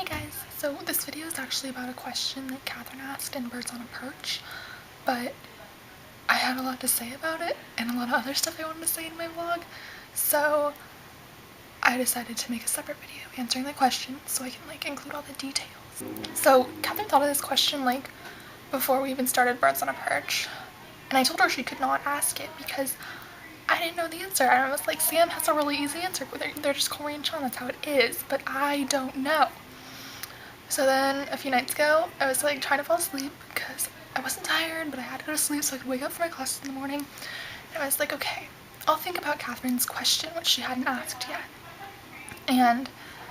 Hey guys, so this video is actually about a question that Katherine asked in Birds on a Perch, but I had a lot to say about it and a lot of other stuff I wanted to say in my vlog, so I decided to make a separate video answering the question so I can include all the details. So Katherine thought of this question before we even started Birds on a Perch, and I told her she could not ask it because I didn't know the answer. I was like, Sam has a really easy answer. They're just Korean Sean, that's how it is, but I don't know. So then a few nights ago, I was trying to fall asleep because I wasn't tired, but I had to go to sleep so I could wake up for my classes in the morning. And I was like, okay, I'll think about Katherine's question, which she hadn't asked yet. And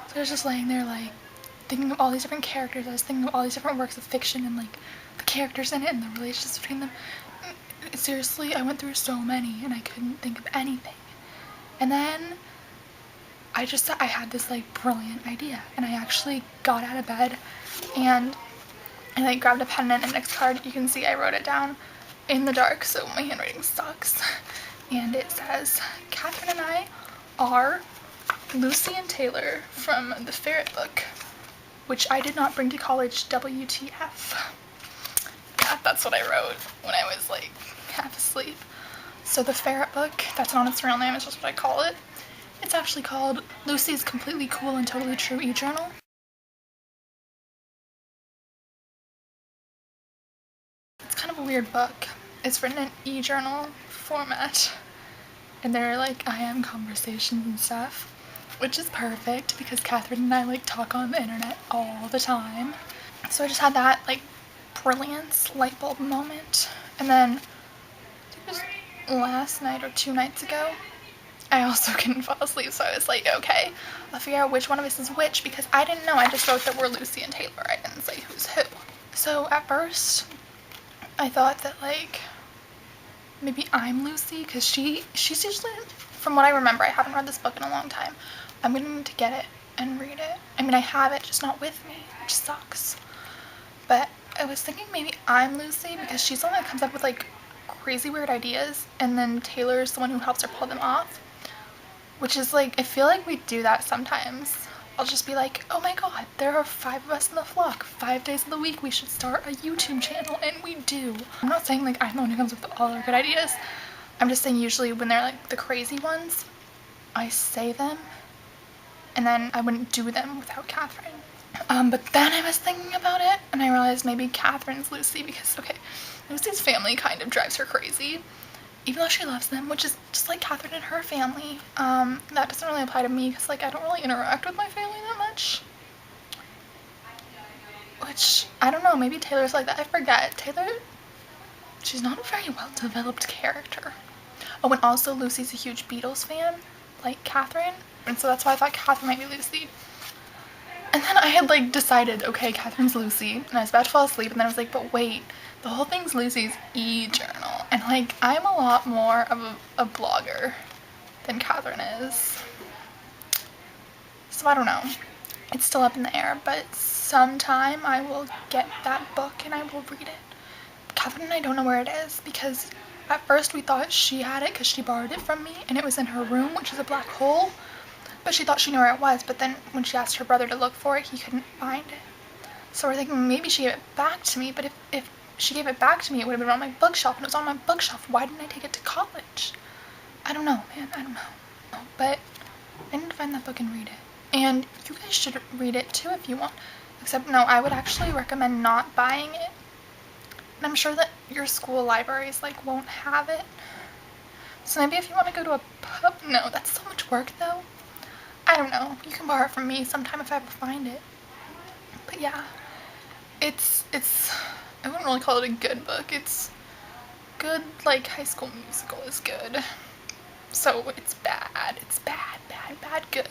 so I was just laying there thinking of all these different characters. I was thinking of all these different works of fiction and the characters in it and the relationships between them. Seriously, I went through so many and I couldn't think of anything. And then I had this brilliant idea, and I actually got out of bed and I grabbed a pen and an index card. You can see I wrote it down in the dark, so my handwriting sucks. And it says, Katherine and I are Lucy and Taylor from the Ferret book, which I did not bring to college, WTF. Yeah, that's what I wrote when I was half asleep. So the Ferret book, that's not its real name, it's just what I call it. It's actually called Lucy's Completely Cool and Totally True E-Journal. It's kind of a weird book. It's written in e-journal format, and there are I am conversations and stuff, which is perfect because Katherine and I talk on the internet all the time. So I just had that brilliance light bulb moment, and then I think it was last night or 2 nights ago, I also couldn't fall asleep, so I was like, okay, I'll figure out which one of us is which, because I didn't know. I just wrote that we're Lucy and Taylor. I didn't say who's who. So at first, I thought that maybe I'm Lucy, because she's usually, from what I remember, I haven't read this book in a long time. I'm gonna need to get it and read it. I mean, I have it, just not with me, which sucks. But I was thinking maybe I'm Lucy, because she's the one that comes up with crazy weird ideas, and then Taylor's the one who helps her pull them off. Which is I feel like we do that sometimes. I'll just be like, oh my god, there are 5 of us in the flock. 5 days of the week we should start a YouTube channel, and we do. I'm not saying I'm the one who comes up with all our good ideas. I'm just saying usually when they're the crazy ones, I say them, and then I wouldn't do them without Katherine. But then I was thinking about it, and I realized maybe Katherine's Lucy because, okay, Lucy's family kind of drives her crazy. Even though she loves them, which is just like Katherine and her family. That doesn't really apply to me because I don't really interact with my family that much. Which, I don't know, maybe Taylor's like that. I forget. Taylor, she's not a very well-developed character. Oh, and also Lucy's a huge Beatles fan, like Katherine. And so that's why I thought Katherine might be Lucy. And then I had decided, okay, Katherine's Lucy. And I was about to fall asleep, and then I was like, but wait, the whole thing's Lucy's e-journal. And I'm a lot more of a blogger than Katherine is. So I don't know. It's still up in the air, but sometime I will get that book and I will read it. Katherine and I don't know where it is because at first we thought she had it because she borrowed it from me and it was in her room, which is a black hole. But she thought she knew where it was, but then when she asked her brother to look for it, he couldn't find it. So we're thinking maybe she gave it back to me, but if she gave it back to me, it would have been on my bookshelf, and it was on my bookshelf. Why didn't I take it to college? I don't know, man, I don't know. But I need to find that book and read it. And you guys should read it too if you want. Except, no, I would actually recommend not buying it. And I'm sure that your school libraries, won't have it. So maybe if you want to go to a pub, no, that's so much work, though. I don't know. You can borrow it from me sometime if I ever find it. But yeah, it's I wouldn't really call it a good book. It's good, High School Musical is good. So it's bad. It's bad, bad, bad good.